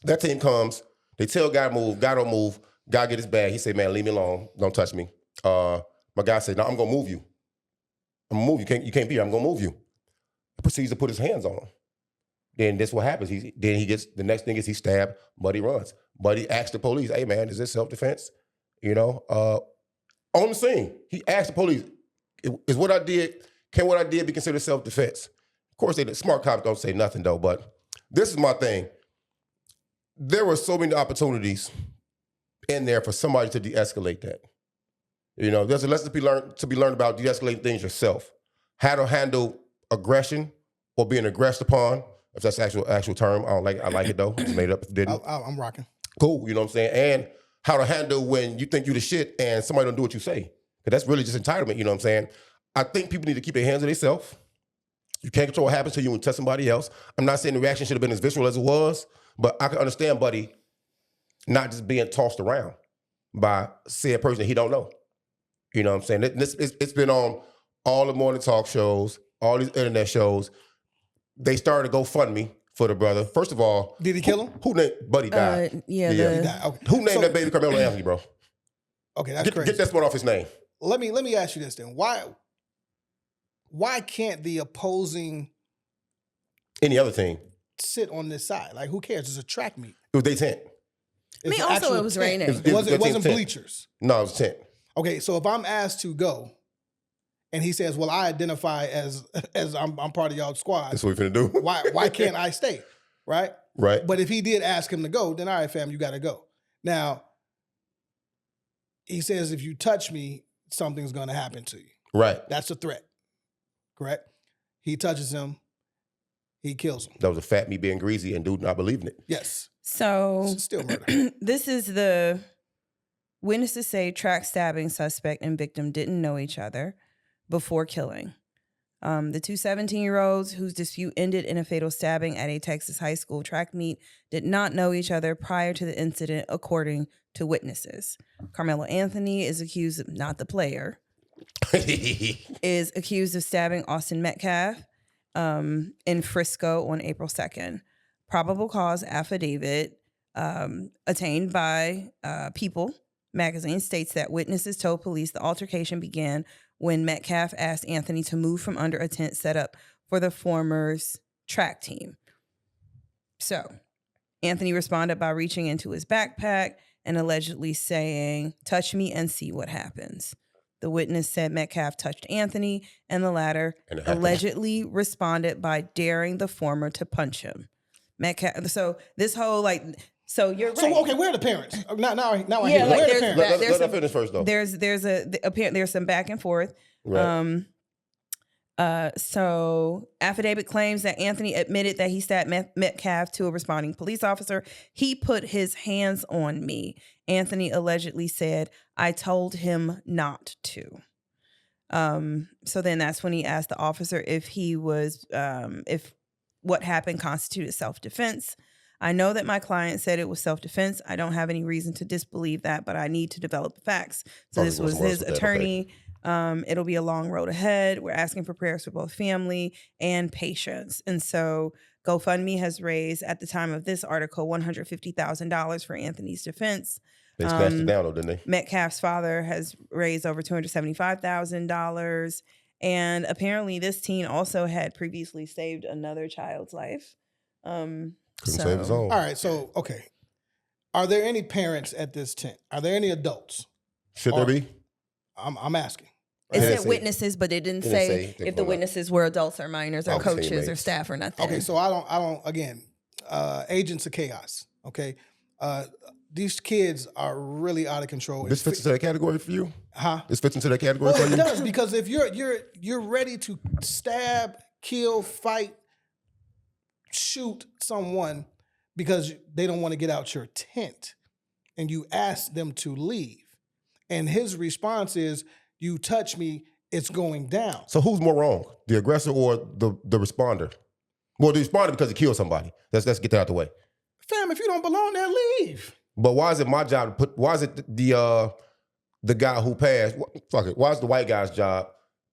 That team comes, they tell guy move, guy don't move, guy get his bag. He say, man, leave me alone, don't touch me. My guy said, no, I'm gonna move you. I'm gonna move you. You can't be here, I'm gonna move you. He proceeds to put his hands on him. Then this what happens. The next thing is he stabbed, Buddy runs. Buddy asks the police, hey man, is this self-defense? On the scene, he asked the police, can what I did be considered self-defense? Of course, the smart cops don't say nothing though, but this is my thing. There were so many opportunities in there for somebody to de-escalate that. There's a lesson to be learned about de-escalating things yourself. How to handle aggression or being aggressed upon, if that's the actual term. I like it though. It's made up if it didn't. I'm rocking. Cool, you know what I'm saying? And how to handle when you think you the shit and somebody don't do what you say. Because that's really just entitlement, you know what I'm saying? I think people need to keep their hands on themselves. You can't control what happens to you when you touch somebody else. I'm not saying the reaction should have been as visceral as it was, but I can understand Buddy not just being tossed around by said person that he don't know. You know what I'm saying? It's been on all the morning talk shows, all these internet shows. They started a GoFundMe for the brother. First of all, did he kill him? Who named Buddy died? He died. Okay. Who named that baby Carmelo Anthony, bro? Okay, that's crazy. Get that spot off his name. Let me ask you this then. Why can't the opposing any other team sit on this side? Like, who cares? It's a track meet. It was their tent. It was raining. It wasn't bleachers. No, it was tent. Okay, so if I'm asked to go, and he says, "Well, I identify as I'm part of y'all's squad." That's what we're finna do. Why can't I stay? Right. Right. But if he did ask him to go, then all right, fam, you got to go. Now, he says, if you touch me, something's going to happen to you. Right. That's a threat. Correct. He touches him. He kills him. That was a fat me being greasy and dude not believing it. Yes. So still murder. This is the witnesses say track stabbing suspect and victim didn't know each other before killing. The two 17-year-olds whose dispute ended in a fatal stabbing at a Texas high school track meet did not know each other prior to the incident, according to witnesses. Carmelo Anthony is accused of, not the player, is accused of stabbing Austin Metcalf in Frisco on April 2nd. Probable cause affidavit attained by People magazine states that witnesses told police the altercation began when Metcalf asked Anthony to move from under a tent set up for the former's track team. So Anthony responded by reaching into his backpack and allegedly saying, "Touch me and see what happens." The witness said Metcalf touched Anthony, and the latter And it happened. allegedly responded by daring the former to punch him. Metcalf. So this whole so you're right. So okay, where are the parents? Now I Yeah, hear. like Where are the there's parents? that- Let her finish first, though. There's some back and forth. Right. So affidavit claims that Anthony admitted that he stabbed Metcalf to a responding police officer. "He put his hands on me," Anthony allegedly said. "I told him not to." So then that's when he asked the officer if what happened constituted self-defense. "I know that my client said it was self-defense. I don't have any reason to disbelieve that, but I need to develop the facts." So this was his attorney. It'll be a long road ahead. We're asking for prayers for both family and patients. And so GoFundMe has raised, at the time of this article, $150,000 for Anthony's defense. They snatched it down, though, didn't they? Metcalf's father has raised over $275,000. And apparently this teen also had previously saved another child's life. Couldn't save his own. All right, so okay. Are there any parents at this tent? Are there any adults? Should there be? I'm asking. It Right. said witnesses, but it didn't Didn't say say if the witnesses were adults or minors or Okay, coaches or mates. staff or nothing. Okay, so I don't. Again, agents of chaos. Okay, these kids are really out of control. This fits into that category for you? Huh? This fits into that category Well, for it you? does, because if you're ready to stab, kill, fight, shoot someone because they don't want to get out your tent, and you ask them to leave, and his response is, "You touch me, it's going down." So who's more wrong, the aggressor or the responder? Well, the responder because he killed somebody. Let's get that out the way. Fam, if you don't belong there, leave. But why is it my job to put? Why is it the guy who passed? Fuck it. Why is the white guy's job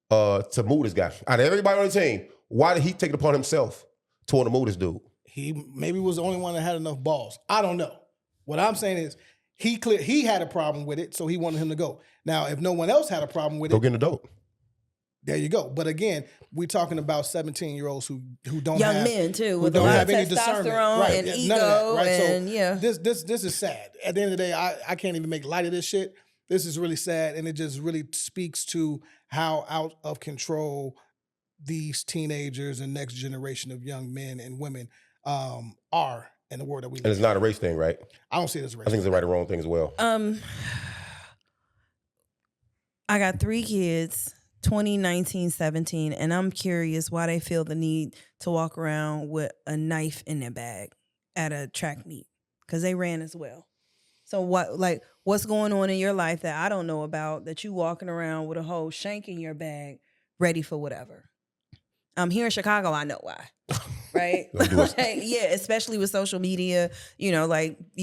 to move this guy? Out of everybody on the team, why did he take it upon himself to want to move this dude? He maybe was the only one that had enough balls. I don't know. What I'm saying is he had a problem with it, so he wanted him to go. Now, if no one else had a problem with Go it, get an adult. there you go. But again, we're talking about 17-year-olds who don't Young have, men too, who with a don't lot have of any discernment. testosterone Right, and yeah, ego, none of that, right? and So this is sad. At the end of the day, I can't even make light of this shit. This is really sad, and it just really speaks to how out of control these teenagers and next generation of young men and women are in the world that we And live it's in. not a race thing, right? I don't see it as a race. I think it's a right or wrong thing as well. I got 3 kids, 20, 19, 17, and I'm curious why they feel the need to walk around with a knife in their bag at a track meet, because they ran as well. So what's going on in your life that I don't know about, that you walking around with a whole shank in your bag, ready for whatever? Here in Chicago, I know why. Right? Like, yeah, especially with social media, you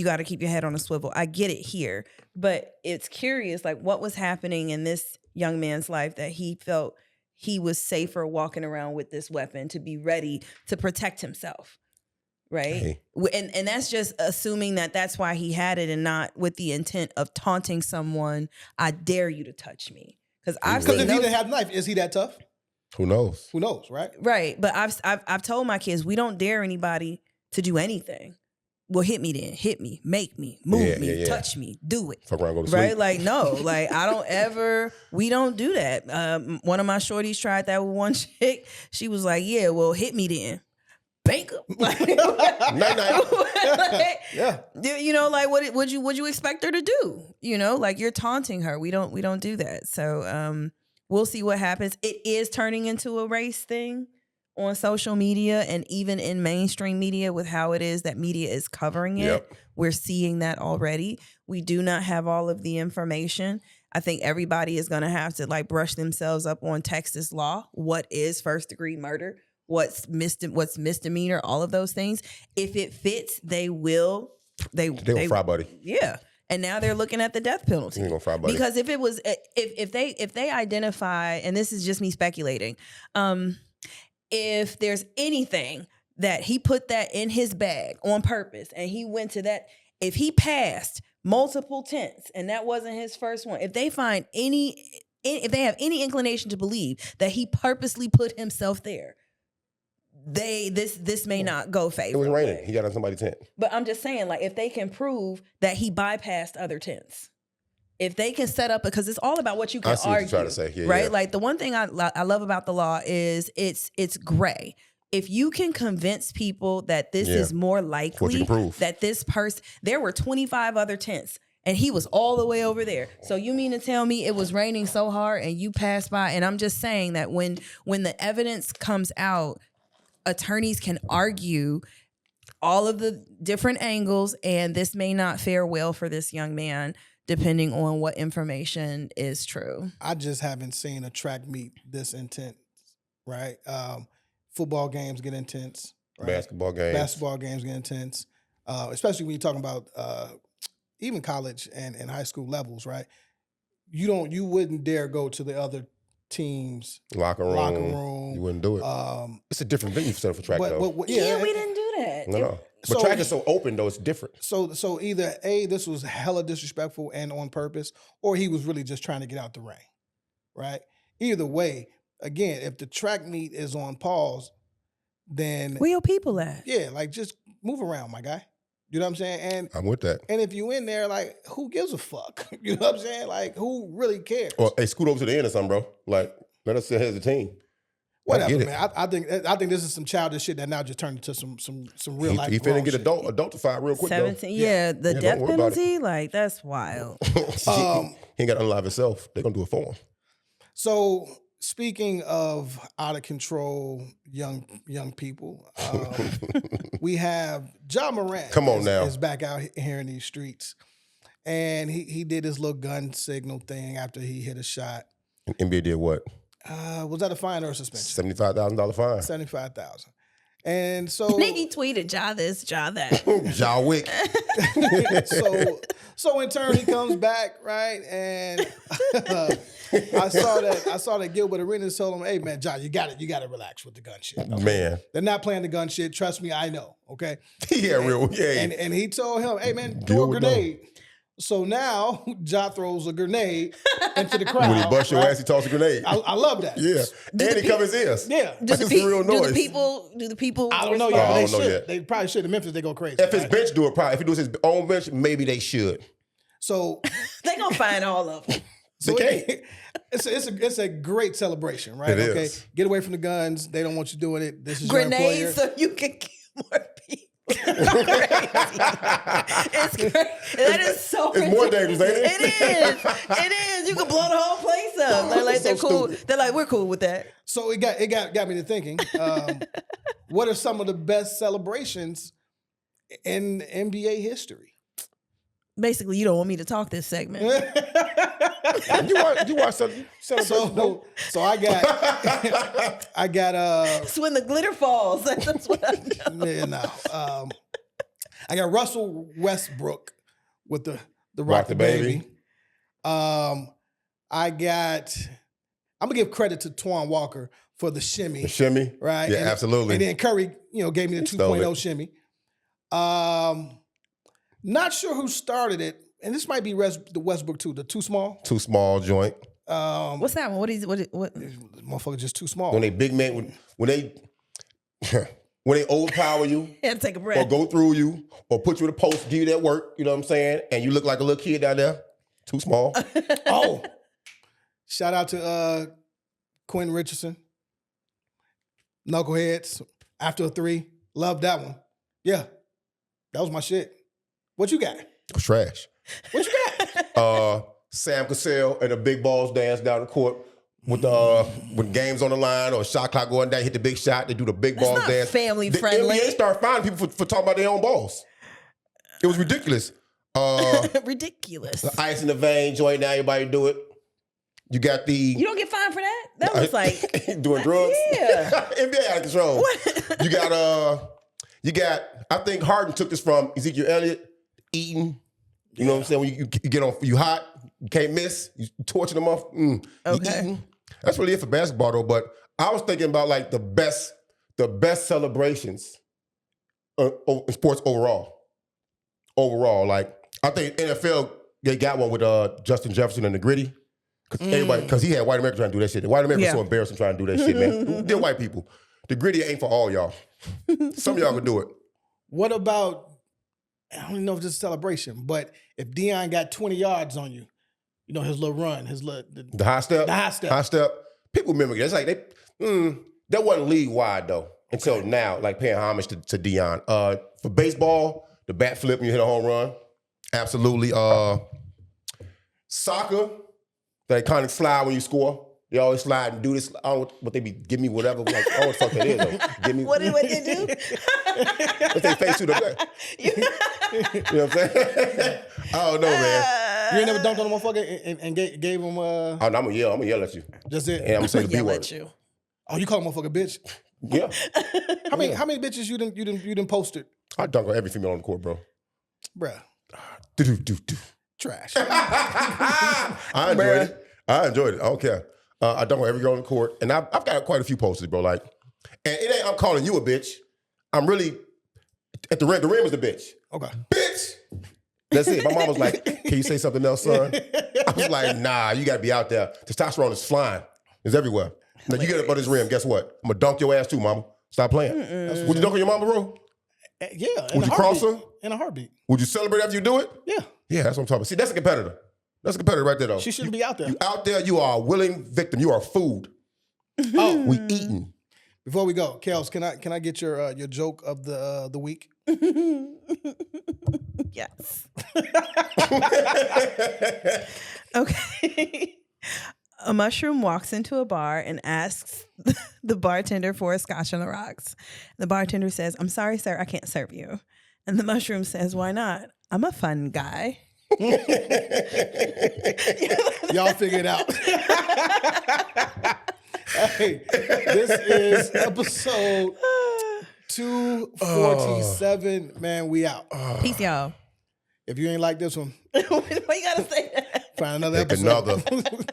got to keep your head on a swivel. I get it here, but it's curious, what was happening in this young man's life that he felt he was safer walking around with this weapon to be ready to protect himself, right? Hey. And that's just assuming that that's why he had it and not with the intent of taunting someone. I dare you to touch me. Because I've Because seen if he those- didn't have a knife, is he that tough? Who knows? Who knows, right? Right, but I've told my kids, we don't dare anybody to do anything. Well, hit me then, hit me, make me, move me, touch me, do it. Fuck around, go to sleep. Right, we don't do that. One of my shorties tried that with one chick. She was like, "Yeah, well, hit me then." Bank up. Yeah. What would you expect her to do? You're taunting her. We don't do that. So we'll see what happens. It is turning into a race thing on social media and even in mainstream media with how it is that media is covering it. Yep. We're seeing that already. We do not have all of the information. I think everybody is going to have to brush themselves up on Texas law. What is first degree murder? What's misdemeanor? All of those things. If it fits, they will. They will fry buddy. Yeah. And now they're looking at the death penalty. You ain't gonna fry buddy. Because if it was, if they identify, and this is just me speculating, if there's anything that he put that in his bag on purpose and he went to that, if he passed multiple tents and that wasn't his first one, if they find if they have any inclination to believe that he purposely put himself there, this may not go It favorably. was raining. He got on somebody's tent. But I'm just saying, like, if they can prove that he bypassed other tents, if they can set up, because it's all about what you can I see what argue, you're trying to say. Yeah, right? yeah. Like the one thing I love about the law is it's gray. If you can convince people that this is more What you likely can prove. that this person, there were 25 other tents and he was all the way over there. So you mean to tell me it was raining so hard and you passed by? And I'm just saying that when the evidence comes out, attorneys can argue all of the different angles, and this may not fare well for this young man, depending on what information is true. I just haven't seen a track meet this intense, right? Football games get intense. Right? Basketball games get intense, especially when you're talking about even college and high school levels, right? You wouldn't dare go to the other team's locker room. You wouldn't do it. It's a different venue for track, though. We didn't do that. No. But track is so open, though, it's different. So either A, this was hella disrespectful and on purpose, or he was really just trying to get out the rain, right? Either way, again, if the track meet is on pause, then where your people at? Yeah, like just move around, my guy. You know what I'm saying? And I'm with that. And if you in there, like, who gives a fuck? You know what I'm saying? Like, who really cares? Or hey, scoot over to the end or something, bro. Like, let us sit here as a team. Whatever, man. I think this is some childish shit that now just turned into some real life. He finna get adultified real quick. 17, though. yeah, the death penalty, like that's wild. He ain't got to unalive himself. They're gonna do it for him. So speaking of out of control young people, we have Ja Morant. Come on now, is back out here in these streets, and he did his little gun signal thing after he hit a shot. And NBA did what? Was that a fine or a suspension? $75,000 fine. $75,000. And so then he tweeted Ja this, Ja that. Ja Wick. so in turn he comes back, right? And I saw that Gilbert Arenas told him, "Hey man, Ja, you got to relax with the gun shit. Okay? Man, they're not playing the gun shit. Trust me, I know. Okay." And he told him, "Hey man, throw a grenade." So now Ja throws a grenade into the crowd. When he bust your ass, he toss a grenade. I love that. Yeah, and he covers his ears. Yeah, Do the people? I don't know yet. But they should. They probably should. In Memphis, they go crazy. If his bench do it, probably. If he does his own bench, maybe they should. So they gonna find all of them. So it's a great celebration, right? It okay, is. Get away from the guns. They don't want you doing it. This is grenades, your employer. so you can kill more people. It's crazy. That is so. It's more dangerous, ain't it? It is. You can blow the whole place up. They're like, they're cool. Stupid. They're like, we're cool with that. So it got me to thinking. What are some of the best celebrations in NBA history? Basically, you don't want me to talk this segment. you watch something? So I got It's when the glitter falls. That's what I know. Yeah, no. I got Russell Westbrook with the Rock the Baby. I'm gonna give credit to Antoine Walker for the shimmy. The shimmy? Right? Yeah, absolutely. And then Curry, gave me the 2.0 shimmy. Not sure who started it, and this might be the Westbrook too. The too small. Too small joint. What's that one? What? Motherfucker, just too small. When they big man, when they overpower you, and take a breath, or go through you, or put you in a post, give you that work. You know what I'm saying? And you look like a little kid down there. Too small. Oh, shout out to Quentin Richardson. Knuckleheads after a 3. Love that one. Yeah, that was my shit. What you got? Trash. What you got? Sam Cassell and the big balls dance down the court with when games on the line or shot clock going down, hit the big shot. They do the big balls dance. Family the friendly. NBA started finding people for talking about their own balls. It was ridiculous. Ridiculous. The ice in the vein joint. Now everybody do it. You got the. You don't get fined for that. That was like doing drugs. Yeah. NBA out of control. What? You got. I think Harden took this from Ezekiel Elliott. Eating, you know what I'm saying? When you get on, you hot, you can't miss, you torching them off. You eating. That's really it for basketball though. But I was thinking about like the best celebrations in sports overall. Like I think NFL they got one with Justin Jefferson and the Gritty because he had white America trying to do that shit. The white America was so embarrassing trying to do that shit, man. They're white people. the gritty ain't for all y'all. Some of y'all can do it. What about, I don't even know if this is a celebration, but if Deion got 20 yards on you, you know, his little run, his little... The high step? The high step. High step. People mimic it. It's like that wasn't league-wide, though, until now, like paying homage to Deion. For baseball, the bat flip when you hit a home run, absolutely. Soccer, that iconic slide when you score. They always slide and do this. I don't know what they be, give me whatever. Like, I don't know what the fuck that is, though. Give me. What did they do? But they face to the back. You know what I'm saying? I don't know, man. You ain't never dunked on a motherfucker and gave him... Oh, no, I'm gonna yell at you. Just it? And I'm gonna say the B Yell word. at you. Oh, you call a motherfucker bitch? Yeah. How many bitches you done posted? I dunk on every female on the court, bro. Bruh. Do. Trash. I enjoyed it. I don't care. I dunk on every girl on the court. And I've got quite a few posters, bro. Like, and it ain't I'm calling you a bitch. I'm really, at the rim is the bitch. Okay. Bitch! That's it. My mom was like, can you say something else, son? I was like, nah, you gotta be out there. Testosterone is flying. It's everywhere. Now you get up on this rim, guess what? I'm gonna dunk your ass too, mama. Stop playing. Would you dunk on your mama, bro? Yeah. Would you cross her? In a heartbeat. Would you celebrate after you do it? Yeah. Yeah, that's what I'm talking about. See, that's a competitor. That's a competitor right there, though. She shouldn't be out there. You out there, you are a willing victim. You are food. Oh, We eating. before we go, Kels, can I get your joke of the week? Yes. Okay. A mushroom walks into a bar and asks the bartender for a scotch on the rocks. The bartender says, "I'm sorry, sir, I can't serve you." And the mushroom says, "Why not? I'm a fun guy." Y'all figure it out. Hey, this is episode 247. Man, we out. Peace, y'all. If you ain't like this one, Why you gotta say that? find another Pick episode. another.